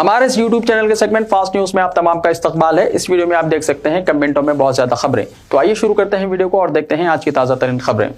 हमारे इस YouTube channel के सेगमेंट फास्ट न्यूज में आप तमाम का इस्तकबाल है। इस वीडियो में आप देख सकते हैं कमेंटों में बहुत ज्यादा खबरें। तो आइए शुरू करते हैं वीडियो को और देखते हैं आज की ताजा तरीन खबरें।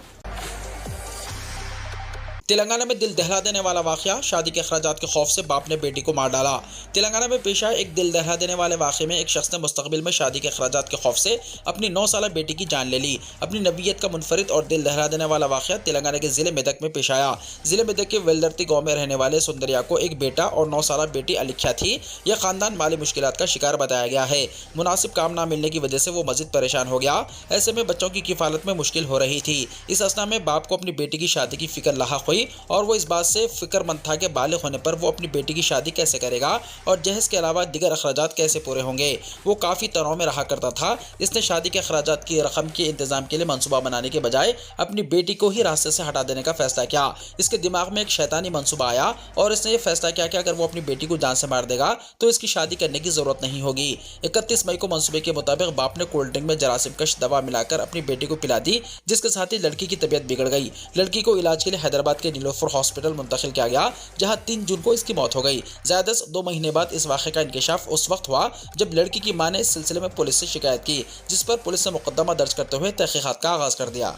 तेलंगाना में दिल दहला देने वाला वाकया, शादी के अखराजात के खौफ से बाप ने बेटी को मार डाला। तेलंगाना में पेश आए एक दिल दहला देने वाले वाकये में एक शख्स ने मुस्तकबिल में शादी के अखराजात के खौफ से अपनी 9 साल बेटी की जान ले ली। अपनी नबीयत का मुनफरिद और दिल दहला देने वाला वाकया तेलंगाना के जिले मेदक में पेश आया। जिले मेदक के वेलदर्ती गाँव में रहने वाले सुंदरिया को एक बेटा और 9 साल बेटी अलिख्या थी। यह खानदान माली मुश्किलात का शिकार बताया गया है। मुनासिब काम ना मिलने की वजह से वो मजीद परेशान हो गया। ऐसे में बच्चों की किफालत में मुश्किल हो रही थी। इस असना में बाप को अपनी बेटी की शादी की फिक्र लाहक हुई और वो इस बात से फिक्रमंद था कि बालिग होने पर वो अपनी बेटी की शादी कैसे करेगा और जहेज के अलावा दीगर अखराजात कैसे पूरे होंगे। वो काफ़ी तनाव में रहा करता था। इसने शादी के अखराजात की रकम के इंतजाम के लिए मनसूबा बनाने के बजाय अपनी बेटी को ही रास्ते से हटा देने का फैसला किया। इसके दिमाग में एक शैतानी मनसूबा आया और इसने ये फैसला किया कि अगर वो अपनी बेटी को जान से मार देगा तो इसकी शादी करने की ज़रूरत नहीं होगी। 31 मई को मनसूबे के मुताबिक बाप ने कोल्ड ड्रिंक में जरासीम कश दवा मिलाकर अपनी बेटी को पिला दी, जिसके साथ ही लड़की की तबीयत बिगड़ गई। लड़की को इलाज के लिए हैदराबाद के नीलोफर हॉस्पिटल मुंतकिल किया गया, जहां 3 जून को इसकी मौत हो गई। ज़्यादा से 2 महीने बाद इस वाक़े का इंकशाफ उस वक्त हुआ जब लड़की की मां ने इस सिलसिले में पुलिस से शिकायत की, जिस पर पुलिस ने मुकदमा दर्ज करते हुए तहकीकात का आगाज कर दिया।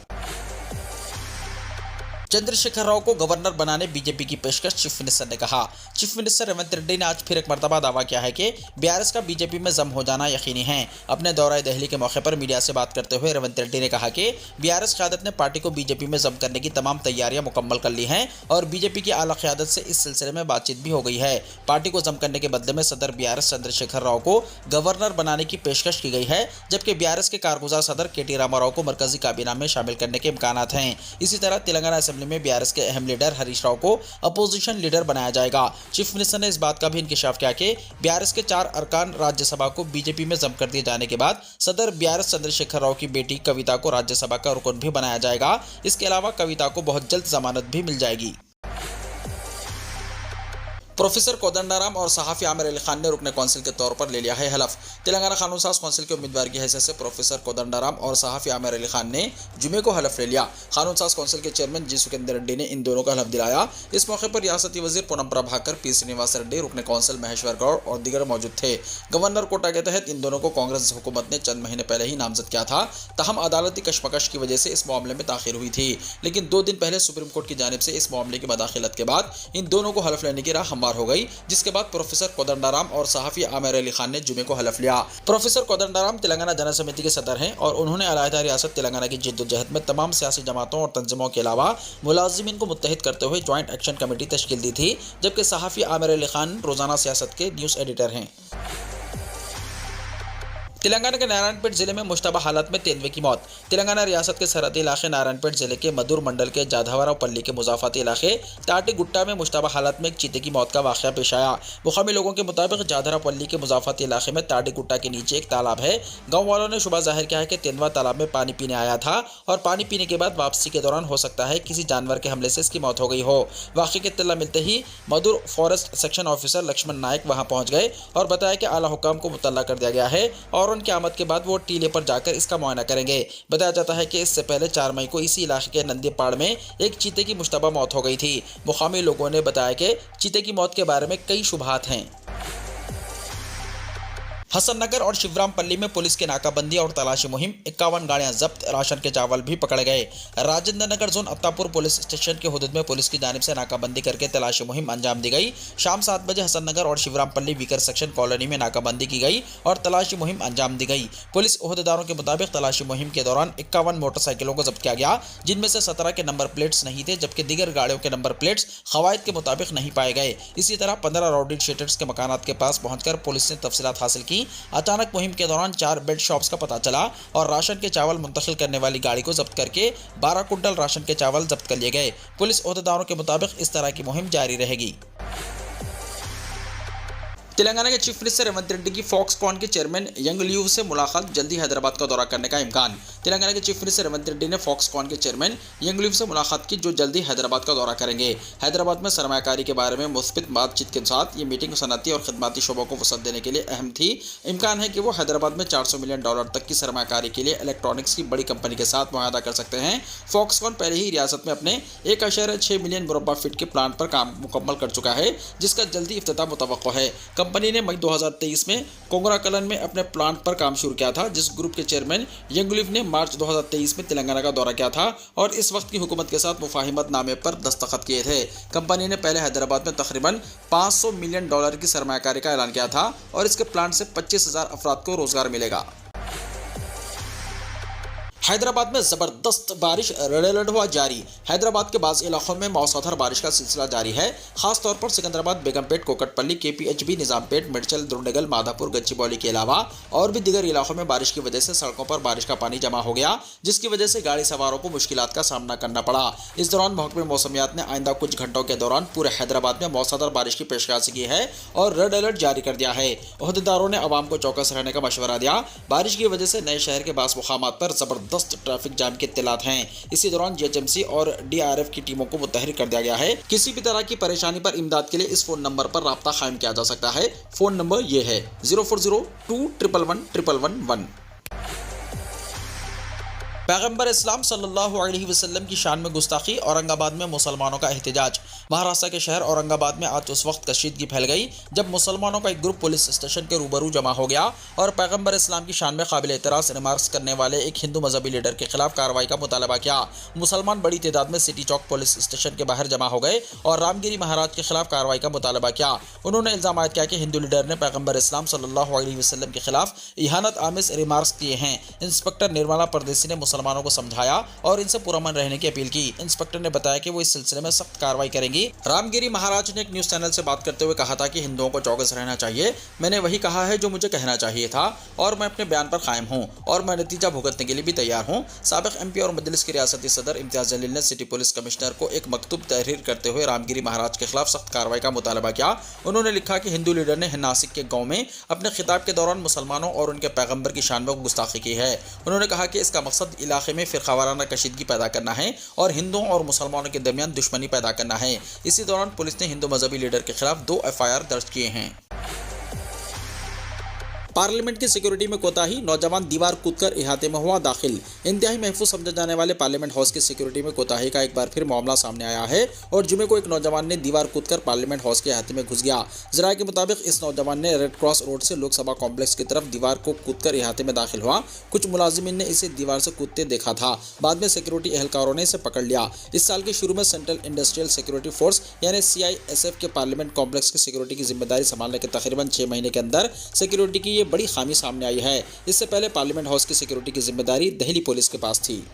चंद्रशेखर राव को गवर्नर बनाने बीजेपी की पेशकश, चीफ मिनिस्टर ने कहा। चीफ मिनिस्टर रेवंत रेड्डी ने आज फिर एक मरतबा दावा किया है कि बीआरएस का बीजेपी में जम हो जाना यकीनी है। अपने दौरा दिल्ली के मौके पर मीडिया से बात करते हुए रेवंत रेड्डी ने कहा कि बीआरएस क़यादत ने पार्टी को बीजेपी में जम करने की तमाम तैयारियां मुकम्मल कर ली हैं और बीजेपी की आला क़यादत से इस सिलसिले में बातचीत भी हो गई है। पार्टी को जम करने के बदले में सदर बीआरएस चंद्रशेखर राव को गवर्नर बनाने की पेशकश की गई है, जबकि बीआरएस के कारगुजार सदर केटी रामाराव को मरकजी काबीना में शामिल करने के इम्कानात हैं। इसी तरह तेलंगाना असेंबली में बीआरएस के अहम लीडर हरीश राव को अपोजिशन लीडर बनाया जाएगा। चीफ मिनिस्टर ने इस बात का भी इंकशाफ किया कि बीआरएस के 4 अरकान राज्यसभा को बीजेपी में जम कर दिए जाने के बाद सदर बीआरएस चंद्रशेखर राव की बेटी कविता को राज्यसभा का रुकन भी बनाया जाएगा। इसके अलावा कविता को बहुत जल्द जमानत भी मिल जाएगी। प्रोफेसर कोदंडाराम और सहाफ़ी आमिर अली खान ने रुकने कौंसिल के तौर पर ले लिया है हलफ। तेलंगाना कानून साज कौंसिल के उम्मीदवार की हैसियत से प्रोफेसर कोदंडाराम और सहाफ़ी आमिर अली खान ने जुमे को हलफ ले लिया। कानून साज कौंसिल के चेयरमैन जी सुकेंद्र रेड्डी ने इन दोनों का हलफ दिलाया। इस मौके पर रियासती वजीर पूनम प्रभाकर, पी श्रीनिवास रेड्डी, रुकने कौंसिल महेश्वर गौड़ और दीगर मौजूद थे। गवर्नर कोटा के तहत इन दोनों को कांग्रेस हुकूमत ने चंद महीने पहले ही नामजद किया था। तहम अदालती कशमकश की वजह से इस मामले में ताखिर हुई थी, लेकिन 2 दिन पहले सुप्रीम कोर्ट की जानिब से इस मामले की मदाखिलत के बाद इन दोनों को हलफ लेने की राह हमवार हो गई, जिसके बाद प्रोफेसर कोदंडाराम और सहाफ़ी आमिर अली खान ने जुमे को हलफ लिया। प्रोफेसर कोदंडाराम तेलंगाना जन समिति के सदर हैं और उन्होंने अलहदा रियासत तेलंगाना की जिद्दोजहद में तमाम सियासी जमातों और तंजीमों के अलावा मुलाजिमीन को मुत्तहिद करते हुए ज्वाइंट एक्शन कमेटी तश्कील दी थी, जबकि सहाफ़ी आमिर अली खान रोजाना सियासत के न्यूज़ एडिटर हैं। तेलंगाना के नारायणपेट जिले में मुश्तबा हालत में तेंदुए की मौत। तेलंगाना रियासत के सरहदी इलाके नारायणपेट जिले के मधुर मंडल के जाधवराव पल्ली के मुजाफाती इलाके टाटी गुट्टा में मुश्तबा हालत में एक चीते की मौत का वाक़या पेश आया। मुकामी लोगों के मुताबिक जाधवराव पल्ली के मुजाफाती इलाके में टाटी गुट्टा के नीचे एक तालाब है। गाँव वालों ने शुबा जाहिर किया है कि तेंदुआ तालाब में पानी पीने आया था और पानी पीने के बाद वापसी के दौरान हो सकता है किसी जानवर के हमले से इसकी मौत हो गई हो। वाक़े की इत्तला मिलते ही मधुर फॉरेस्ट सेक्शन ऑफिसर लक्ष्मण नायक वहां पहुंच गए और बताया कि आला हुकाम को मुतल्ला कर दिया गया है और उनकी आमद के बाद वो टीले पर जाकर इसका मुआयना करेंगे। बताया जाता है कि इससे पहले 4 मई को इसी इलाके के नंदीपाड़ में एक चीते की मुश्तबा मौत हो गई थी। मुकामी लोगों ने बताया कि चीते की मौत के बारे में कई शुबहात हैं। हसननगर और शिवरामपल्ली में पुलिस की नाकाबंदी और तलाशी मुहिम, 51 गाड़ियां जब्त, राशन के चावल भी पकड़े गए। Rajendra Nagar zone Attapur police station के हुदूद में पुलिस की जानिब से नाकाबंदी करके तलाशी मुहिम अंजाम दी गई। शाम 7 बजे हसननगर और शिवरामपल्ली वीकर सेक्शन कॉलोनी में नाकाबंदी की गई और तलाशी मुहिम अंजाम दी गई। पुलिस ओहदेदारों के मुताबिक तलाशी मुहिम के दौरान 51 मोटरसाइकिलों को जब्त किया गया, जिनमें से 17 के नंबर प्लेट्स नहीं थे, जबकि दीगर गाड़ियों के नंबर प्लेट्स खवायद के मुताबिक नहीं पाए गए। इसी तरह 15 राउडी शीटर्स के मकानात के पास पहुंचकर पुलिस ने तफसीलात हासिल की। अचानक मुहिम के दौरान 4 बेड शॉप्स का पता चला और राशन के चावल मुंतकिल करने वाली गाड़ी को जब्त करके 12 कुंटल राशन के चावल जब्त कर लिए गए। पुलिस ओहदेदारों के मुताबिक इस तरह की मुहिम जारी रहेगी। तेलंगाना के चीफ मिनिस्टर रेवंत रेड्डी की फॉक्सकॉन के चेयरमैन यंग लियू से मुलाकात, जल्दी हैदराबाद का दौरा करने का इम्कान। तेलंगाना के चीफ मिनिस्टर रेवंत रेड्डी ने फॉक्सकॉन के चेयरमैन यंगलिफ से मुलाकात की, जो जल्दी हैदराबाद का दौरा करेंगे। हैदराबाद में सरमायाकारी के बारे में मुस्बित बातचीत के साथ ये मीटिंग सनअती और खिदमती शोबों को वसअत देने के लिए अहम थी। इम्कान है कि वो हैदराबाद में $400 मिलियन तक की सरमायाकारी के लिए इलेक्ट्रॉनिक्स की बड़ी कंपनी के साथ मुआहदा कर सकते हैं। फॉक्सकॉन पहले ही रियासत में अपने 1.6 मिलियन मुरब्बा फीट के प्लांट पर काम मुकम्मल कर चुका है, जिसका जल्दी इफ्तिताह मुतवक्को है। कंपनी ने मई 2023 में कोंगराकलन में अपने प्लांट पर काम शुरू किया था, जिस ग्रुप के चेयरमैन यंगलिफ ने मार्च 2023 में तेलंगाना का दौरा किया था और इस वक्त की हुकूमत के साथ मुफाहिमत नामे पर दस्तखत किए थे। कंपनी ने पहले हैदराबाद में तकरीबन $500 मिलियन की सरमायाकारी का ऐलान किया था और इसके प्लांट से 25,000 अफराद को रोजगार मिलेगा। हैदराबाद में जबरदस्त बारिश, रेड अलर्ट हुआ जारी। हैदराबाद के बाज़ इलाकों में मौसलाधार बारिश का सिलसिला जारी है। खासतौर पर सिकंदराबाद, बेगमपेट, कोकटपल्ली, KPHB, निजामपेट, मिर्चल, दुर्नगल, माधापुर, गच्चीबौली के अलावा और भी दीगर इलाकों में बारिश की वजह से सड़कों पर बारिश का पानी जमा हो गया, जिसकी वजह से गाड़ी सवारों को मुश्किलात का सामना करना पड़ा। इस दौरान महकमे मौसमियात ने आइंदा कुछ घंटों के दौरान पूरे हैदराबाद में मौसलाधार बारिश की पेशकश की है और रेड अलर्ट जारी कर दिया है। ओहदेदारों ने आवाम को चौकस रहने का मशवरा दिया। बारिश की वजह से नए शहर के बास मुकामात पर जबरदस्त ट्रैफिक जाम के इत्तलात हैं। इसी दौरान GHMC और DRF की टीमों को मुतहरिक कर दिया गया है। किसी भी तरह की परेशानी पर इमदाद के लिए इस फोन नंबर पर राब्ता कायम किया जा सकता है। फोन नंबर ये है 0402111111। पैगम्बर इस्लाम सल्लल्लाहु अलैहि वसल्लम की शान में गुस्ताखी, औरंगाबाद में मुसलमानों का एहतजाज। महाराष्ट्र के शहर औरंगाबाद में आज उस वक्त कशीदगी फैल गई जब मुसलमानों का एक ग्रुप पुलिस स्टेशन के रूबरू जमा हो गया और पैगम्बर इस्लाम की शान में काबिल एतराज़ रिमार्क्स करने वाले एक हिंदू मजहबी लीडर के खिलाफ कार्रवाई का मुतालबा किया। मुसलमान बड़ी तादाद में सिटी चौक पुलिस स्टेशन के बाहर जमा हो गए और रामगिरी महाराज के खिलाफ कार्रवाई का मुतालबा किया। उन्होंने इल्ज़ाम आयद किया कि हिंदू लीडर ने पैगम्बर इस्लाम सल्लल्लाहु अलैहि वसल्लम के खिलाफ इहानत आमिज़ रिमार्क्स किए हैं। इंस्पेक्टर निर्मला परदेसी ने मुसलमानों को समझाया और इनसे पुरअमन रहने की अपील की। इंस्पेक्टर ने बताया कि वो इस सिलसिले में सख्त कार्रवाई करेंगी। रामगिरी महाराज ने एक न्यूज़ चैनल से बात करते हुए कहा था कि हिंदुओं को चौकस रहना चाहिए। मैंने वही कहा है जो मुझे कहना चाहिए था और मैं अपने बयान पर कायम हूँ और मैं नतीजा भुगतने के लिए भी तैयार हूँ। साबिक MP और मजलिस के रियासती सदर इम्तियाज जलील ने सिटी पुलिस कमिश्नर को एक मकतूब तहरीर करते हुए रामगिरी महाराज के खिलाफ सख्त कार्रवाई का मुतालबा किया। उन्होंने लिखा कि हिंदू लीडर ने नासिक के गाँव में अपने खिताब के दौरान मुसलमानों और उनके पैगम्बर की शान में गुस्ताखी की है। उन्होंने कहा कि इसका मकसद इलाके में फिरकावाराना कशीदगी पैदा करना है और हिंदुओं और मुसलमानों के दरमियान दुश्मनी पैदा करना है। इसी दौरान पुलिस ने हिंदू मजहबी लीडर के खिलाफ 2 FIR दर्ज किए हैं। पार्लियामेंट की सिक्योरिटी में कोताही, नौजवान दीवार कूदकर इहाते में हुआ दाखिल। इंतहाई महफूज समझे जाने वाले पार्लियामेंट हाउस की सिक्योरिटी में कोताही का एक बार फिर मामला सामने आया है और जुमे को एक नौजवान ने दीवार कूदकर पार्लियामेंट हाउस के इहाते में घुस गया। जराये के मुताबिक इस नौजवान ने रेड क्रॉस रोड से लोकसभा कॉम्प्लेक्स की तरफ दीवार को कूदकर इहाते में दाखिल हुआ। कुछ मुलाजिमीन ने इसे दीवार से कूदते देखा था। बाद में सिक्योरिटी एहलकारों ने इसे पकड़ लिया। इस साल के शुरू में सेंट्रल इंडस्ट्रियल सिक्योरिटी फोर्स यानी CISF के पार्लियामेंट कॉम्प्लेक्स की सिक्योरिटी की जिम्मेदारी संभालने के तकरीबन 6 महीने के अंदर सिक्योरिटी की ये बड़ी खामी सामने आई है। इससे पहले पार्लियामेंट हाउस की सिक्योरिटी की जिम्मेदारी दिल्ली पुलिस के पास थी।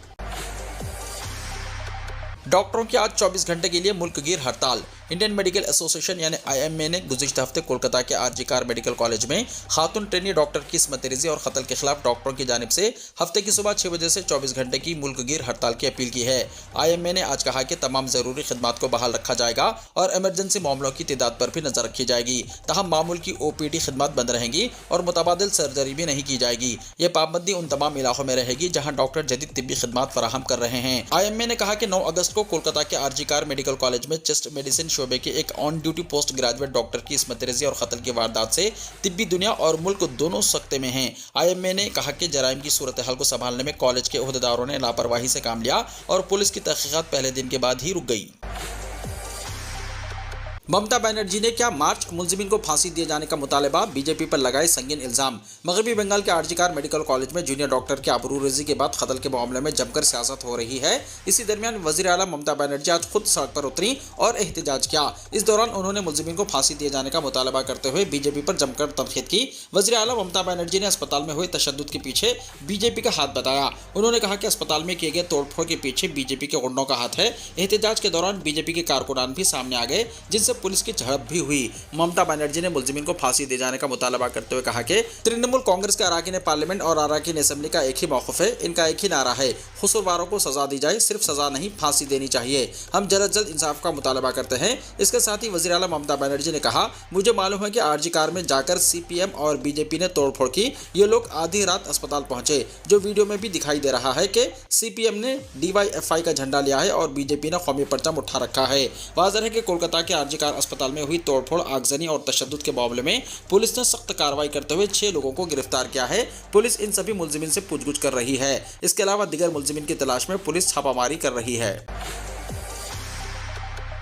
डॉक्टरों की आज 24 घंटे के लिए मुल्कगीर हड़ताल। इंडियन मेडिकल एसोसिएशन यानी IMA ने गुज़िश्ता हफ्ते कोलकाता के RG कार मेडिकल कॉलेज में खातून ट्रेनी डॉक्टर की इस्मत रिज़ी और कत्ल के खिलाफ डॉक्टरों की जानिब से हफ्ते की सुबह 6 बजे से 24 घंटे की मुल्कगीर हड़ताल की अपील की है। IMA ने आज कहा कि तमाम ज़रूरी खिदमात को बहाल रखा जाएगा और एमरजेंसी मामलों की तादाद पर भी नज़र रखी जाएगी। तहम मामूल की OPD खिदमत बंद रहेंगी और मुतबादिल सर्जरी भी नहीं की जाएगी। ये पाबंदी उन तमाम इलाकों में रहेगी जहाँ डॉक्टर जदीद तिब्बी खिदमत फराहम कर रहे हैं। IMA ने कहा कि 9 अगस्त को कोलकाता के RG कार मेडिकल कॉलेज में चेस्ट मेडिसिन शोबे के एक on duty post graduate doctor की इस्मत रिज़ी और कत्ल की वारदात से तिब्बी दुनिया और मुल्क दोनों सख्ते में हैं। IMA ने कहा कि जराइम की सूरत हाल को संभालने में कॉलेज के ओहदेदारों ने लापरवाही से काम लिया और पुलिस की तहकीकात पहले दिन के बाद ही रुक गई। ममता बनर्जी ने क्या मार्च, मुलजिमीन को फांसी दिए जाने का मुतालबा, बीजेपी पर लगाए संगीन इल्जाम। मगरबी बंगाल के RG कार मेडिकल कॉलेज में जूनियर डॉक्टर की आबरूरेज़ी के बाद कत्ल के मामले में जमकर सियासत हो रही है। इसी दरमियान वज़ीर आला ममता बनर्जी आज खुद सड़क पर उतरी और एहतजाज किया। इस दौरान उन्होंने मुलजिमीन को फांसी दिए जाने का मुतालबा करते हुए बीजेपी पर जमकर तनकीद की। वज़ीर आला ममता बनर्जी ने अस्पताल में हुए तशद्दुद के पीछे बीजेपी का हाथ बताया। उन्होंने कहा कि अस्पताल में किए गए तोड़फोड़ के पीछे बीजेपी के गुंडों का हाथ है। एहतजाज के दौरान बीजेपी के कारकुनान भी सामने आ गए, जिनसे पुलिस की झड़प भी हुई। ममता बनर्जी ने मुलजिमीन को फांसी दे जाने का मुतालबा करते हुए कहा कि तृणमूल कांग्रेस के अराकीन पार्लियामेंट और अराकीन असेंबली का एक ही मौक़िफ़ है, इनका एक ही नारा है, कसूरवारों को सजा दी जाए, सिर्फ सजा नहीं फांसी देनी चाहिए। हम जल्द से जल्द इंसाफ का मुतालबा करते हैं। इसके साथ ही वज़ीर आला ममता बनर्जी ने कहा, मुझे मालूम है कि आरजी कार में जाकर सीपीएम और बीजेपी ने तोड़फोड़ की। ये लोग आधी रात अस्पताल पहुंचे, जो वीडियो में भी दिखाई दे रहा है कि सीपीएम ने डीवाईएफआई का झंडा लिया है और बीजेपी ने कौमी परचम उठा रखा है। वाज़ेह है कि कोलकाता के आरजी कार अस्पताल में हुई तोड़फोड़, आगजनी और तशद्दुद के मामले में पुलिस ने सख्त कार्रवाई करते हुए 6 लोगों को गिरफ्तार किया है। पुलिस इन सभी मुलजिमीन से पूछगछ कर रही है। इसके अलावा दीगर मुलजिमीन की तलाश में पुलिस छापामारी कर रही है।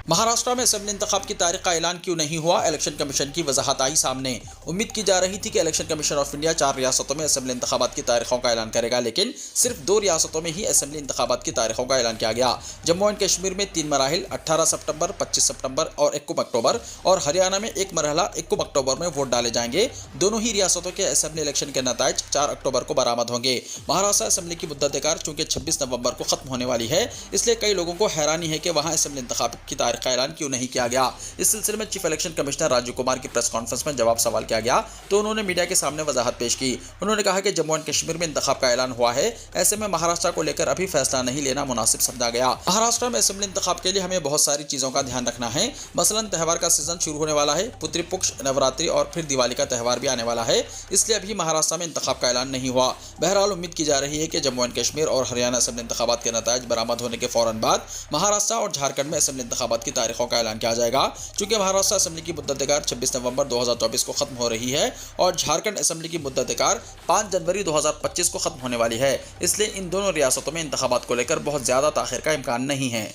महाराष्ट्र में असेंबली इंतखाब की तारीख का ऐलान क्यों नहीं हुआ, इलेक्शन कमीशन की वजाहत आई सामने। उम्मीद की जा रही थी कि इलेक्शन कमीशन ऑफ इंडिया 4 रियासतों में असेंबली इंतखाबात की तारीखों का ऐलान करेगा, लेकिन सिर्फ 2 रियासतों में ही असेंबली इंतखाबात की तारीखों का ऐलान किया गया। जम्मू एंड कश्मीर में 3 मराहिल 18 सितंबर, 25 सितंबर और 21 अक्टूबर, और हरियाणा में 1 मरहला 21 अक्टूबर में वोट डाले जाएंगे। दोनों ही रियासतों के असेंबली इलेक्शन के नताइज 4 अक्टूबर को बरामद होंगे। महाराष्ट्र असेंबली की मुद्दत-ए-कार चूंकि 26 नवंबर को खत्म होने वाली है, इसलिए कई लोगों को हैरानी है कि वहां असेंबली इंतखाब की तारीख का ऐलान क्यों नहीं किया गया। इस सिलसिले में chief election commissioner Rajiv Kumar की प्रेस कॉन्फ्रेंस में जवाब सवाल किया गया तो उन्होंने मीडिया के सामने वजाहत पेश की। उन्होंने कहा कि जम्मू एंड कश्मीर में इंतखाब का ऐलान हुआ है, ऐसे में महाराष्ट्र को लेकर अभी फैसला नहीं लेना मुनासिब समझा गया। महाराष्ट्र में असेंबली इंतखाब के लिए हमें बहुत सारी चीजों का ध्यान रखना है। मसलन त्यौहार का सीजन शुरू होने वाला है, पितृपक्ष, नवरात्रि और फिर दिवाली का त्यौहार भी आने वाला है, इसलिए अभी महाराष्ट्र में इंतखाब का ऐलान नहीं हुआ। बहरहाल उम्मीद की जा रही है कि जम्मू एंड कश्मीर और हरियाणा असेंबली इंतखाबात के नताइज बरामद होने के फौरन बाद महाराष्ट्र और झारखंड में असेंबली इंतखाबात की तारीखों का ऐलान किया जाएगा। चूंकि महाराष्ट्र असेंबली की मुद्दत-ए-कार 26 नवंबर 2024 को खत्म हो रही है और झारखंड असेंबली की मुद्दत-ए-कार 5 जनवरी 2025 को खत्म होने वाली है, इसलिए इन दोनों रियासतों में इंतखाबात को लेकर बहुत ज्यादा ताखिर का इम्कान नहीं है।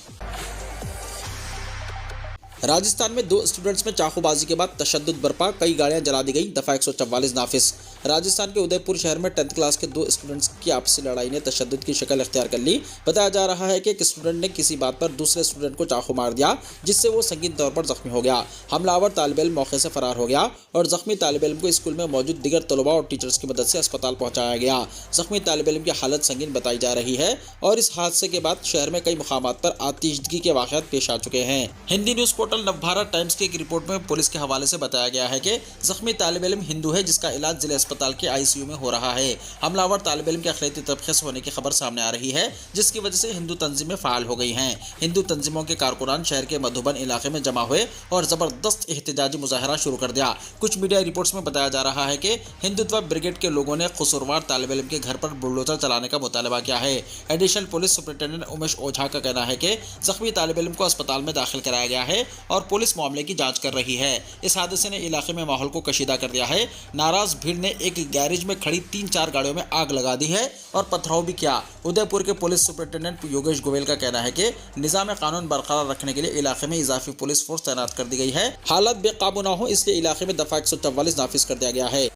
राजस्थान में 2 स्टूडेंट्स में चाकूबाजी के बाद तशद्दुद बरपा, कई गाड़ियां जला दी गई, दफा 144 नाफिज। राजस्थान के उदयपुर शहर में 10th क्लास के 2 स्टूडेंट्स की आपसी लड़ाई ने तशद्दुद की शक्ल इख्तियार कर ली। बताया जा रहा है कि एक स्टूडेंट ने किसी बात पर दूसरे स्टूडेंट को चाकू मार दिया, जिससे वो संगीन तौर पर जख्मी हो गया। हमलावर तालिब इल्म मौके से फरार हो गया और जख्मी तालिब इल्म को स्कूल में मौजूद दीगर तलबा और टीचर्स की मदद से अस्पताल पहुंचाया गया। जख्मी तालिब इल्म की हालत संगीन बताई जा रही है और इस हादसे के बाद शहर में कई मुकामात पर आतिशदगी के वाक़यात पेश आ चुके हैं। Hindi news portal Navbharat times की एक रिपोर्ट में पुलिस के हवाले से बताया गया है कि जख्मी तालिब इल्म हिंदू है, जिसका इलाज जिला अस्पताल के आईसीयू में हो रहा है। हमलावर तालिब इल्म के अखिलती तबके से होने की खबर सामने आ रही है, जिसकी वजह से हिंदू तंजीमें फाल हो गई हैं। हिंदू तंजीमों के कारकुनान शहर के मधुबन इलाके में जमा हुए और जबरदस्त एहतजाजी मुजाहरा शुरू कर दिया। कुछ मीडिया रिपोर्ट्स में बताया जा रहा है कि हिंदुत्व ब्रिगेड के लोगों ने कसूरवार तालिब इल्म के घर पर बुलडोजर चलाने का मुतालबा किया है। एडिशनल पुलिस सुपरिटेंडेंट उमेश ओझा का कहना है कि जख्मी तालिब इल्म को अस्पताल में दाखिल कराया गया है और पुलिस मामले की जांच कर रही है। इस हादसे ने इलाके में माहौल को कशीदा कर दिया है। नाराज भीड़ ने एक गैरेज में खड़ी 3-4 गाड़ियों में आग लगा दी है और पथराव भी किया। उदयपुर के पुलिस सुपरिटेंडेंट योगेश गोयल का कहना है कि निज़ाम कानून बरकरार रखने के लिए इलाके में इजाफी पुलिस फोर्स तैनात कर दी गई है। हालात बेकाबू न हो, इसलिए इलाके में दफा 144 नाफिज कर दिया गया है।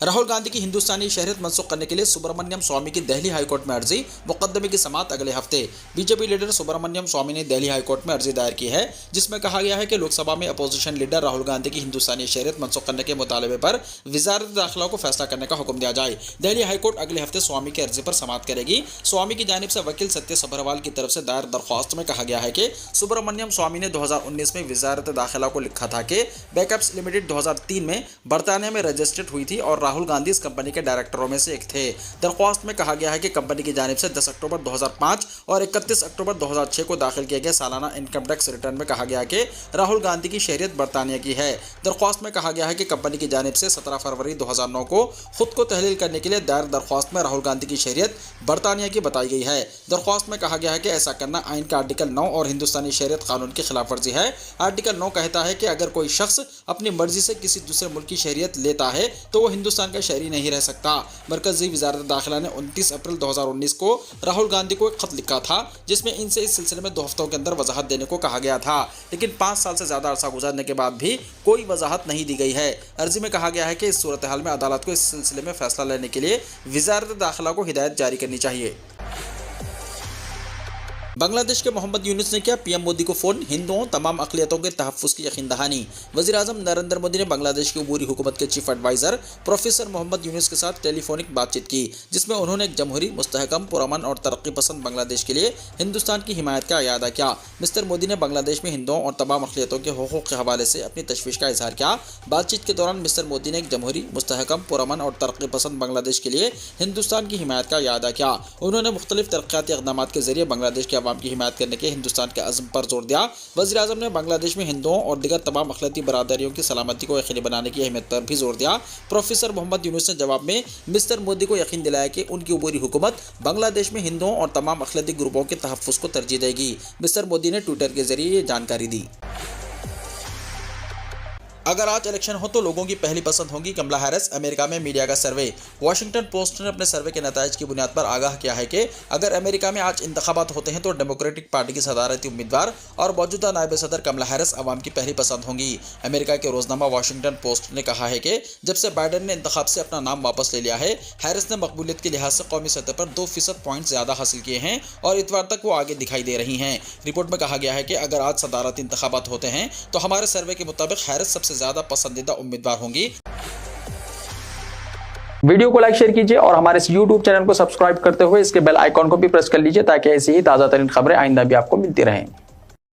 राहुल गांधी की हिंदुस्तानी शहरियत मनसूख करने के लिए सुब्रमण्यम स्वामी की दिल्ली हाईकोर्ट में अर्जी, मुकदमे की समाअत अगले हफ्ते। बीजेपी लीडर सुब्रमण्यम स्वामी ने दिल्ली हाईकोर्ट में अर्जी दायर की है, जिसमें कहा गया है कि लोकसभा में अपोजिशन लीडर राहुल गांधी की हिंदुस्तानी शहरियत मनसूख करने के मुतालबे पर वजारत दाखिला को फैसला करने का हुक्म दिया जाए। दिल्ली हाईकोर्ट अगले हफ्ते स्वामी की अर्जी पर समाअत करेगी। स्वामी की जानिब से वकील सत्य सभरवाल की तरफ से दायर दरख्वास्त में कहा गया है कि सुब्रमण्यम स्वामी ने 2019 में वजारत दाखिला को लिखा था कि बैकअप्स लिमिटेड 2003 में बरतानिया में रजिस्टर्ड हुई थी और राहुल गांधी इस कंपनी के डायरेक्टरों में से एक थे। दरख्वास्त में कहा गया है कि कंपनी की जानिब से 10 अक्टूबर 2005 और 31 अक्टूबर 2006 को दाखिल किए गए सालाना इनकम टैक्स रिटर्न में कहा गया कि राहुल गांधी की शहरियत बरतानिया की है। दरख्वास्त में कहा गया है कि कंपनी की जानिब से 17 फरवरी 2009 को खुद को तहलील करने के लिए दायर दरख्वास्त में राहुल गांधी की शहरियत बरतानिया की बताई गई है। दरख्वास्त में कहा गया है कि ऐसा करना आइन का आर्टिकल 9 और हिंदुस्तानी शहरियत कानून की खिलाफ वर्जी है। आर्टिकल 9 कहता है कि अगर कोई शख्स अपनी मर्जी से किसी दूसरे मुल्क की शहरियत लेता है तो वो हिंदुस्तान का शहरी नहीं रह सकता। मरकजी वजारत दाखिला ने 29 अप्रैल 2019 को राहुल गांधी को एक खत लिखा था, जिसमें इनसे इस सिलसिले में 2 हफ्तों के अंदर वजाहत देने को कहा गया था, लेकिन 5 साल से ज्यादा अरसा गुजरने के बाद भी कोई वजाहत नहीं दी गई है। अर्जी में कहा गया है कि इस सूरत हाल में अदालत को इस सिलसिले में फैसला लेने के लिए वजारत दाखिला को हिदायत जारी करनी चाहिए। बांग्लादेश के मोहम्मद यूनुस ने किया पीएम मोदी को फोन, हिंदुओं तमाम अक़लियतों के तहफ़्फ़ुज़ की यकीन दहानी। वज़ीर-ए-आज़म नरेंद्र मोदी ने बांग्लादेश की अबूरी हुकूमत के chief adviser professor Mohammad Yunus के साथ टेलीफोनिक बातचीत की, जिसमें उन्होंने एक जमहूरी, मुस्तहकम, पुरअमन और तरक्की पसंद बांग्लादेश के लिए हिंदुस्तान की हिमायत का इयादा किया। मिस्टर मोदी ने बांग्लादेश में हिंदुओं और तमाम अक़लियतों के हुकूक़ के हवाले से अपनी तशवीश का इजहार किया। बातचीत के दौरान मिस्टर मोदी ने एक जमहूरी, मुस्तहकम, पुरअमन और तरक्की पसंद बांग्लादेश के लिए हिंदुस्तान की हिमायत का इयादा किया। उन्होंने मुख्तलिफ तरक्याती इक़दाम के जरिए बांग्लादेश के अवाम की हिमायत करने के हिंदुस्तान के अज़्म पर जोर दिया। वज़ीर आज़म ने बांग्लादेश में हिंदुओं और दीगर तमाम अक़लियती बरादरियों की सलामती को यकीनी बनाने की अहमियत पर भी जोर दिया। प्रोफेसर मोहम्मद यूनुस ने जवाब में मिस्टर मोदी को यकीन दिलाया कि उनकी अबूरी हुकूमत बांग्लादेश में हिंदुओं और तमाम अक़लियती ग्रुपों के तहफ़्फ़ुज़ को तरजीह देगी। मिस्टर मोदी ने ट्विटर के जरिए ये जानकारी दी। अगर आज इलेक्शन हो तो लोगों की पहली पसंद होंगी कमला हैरिस, अमेरिका में मीडिया का सर्वे। वाशिंगटन पोस्ट ने अपने सर्वे के नताइज की बुनियाद पर आगाह किया है कि अगर अमेरिका में आज इंतखाबात होते हैं तो डेमोक्रेटिक पार्टी की सदारती उम्मीदवार और मौजूदा नायब सदर कमला हैरिस अवाम की पहली पसंद होंगी। अमेरिका के रोजनामा वाशिंगटन पोस्ट ने कहा है कि जब से बाइडेन ने इंतखाब से अपना नाम वापस ले लिया है, हैरिस ने मकबूलियत के लिहाज से कौमी सतह पर 2% पॉइंट ज़्यादा हासिल किए हैं और इतवार तक वो आगे दिखाई दे रही हैं। रिपोर्ट में कहा गया है कि अगर आज सदारती इंतखाबात होते हैं तो हमारे सर्वे के मुताबिक हैरिस सबसे ज़्यादा पसंदीदा उम्मीदवार होंगी। वीडियो को लाइक शेयर कीजिए और हमारे इस YouTube चैनल को सब्सक्राइब करते हुए इसके बेल आइकॉन को भी प्रेस कर लीजिए ताकि ऐसी ही ताज़ा तरीन खबरें आइंदा भी आपको मिलती रहें।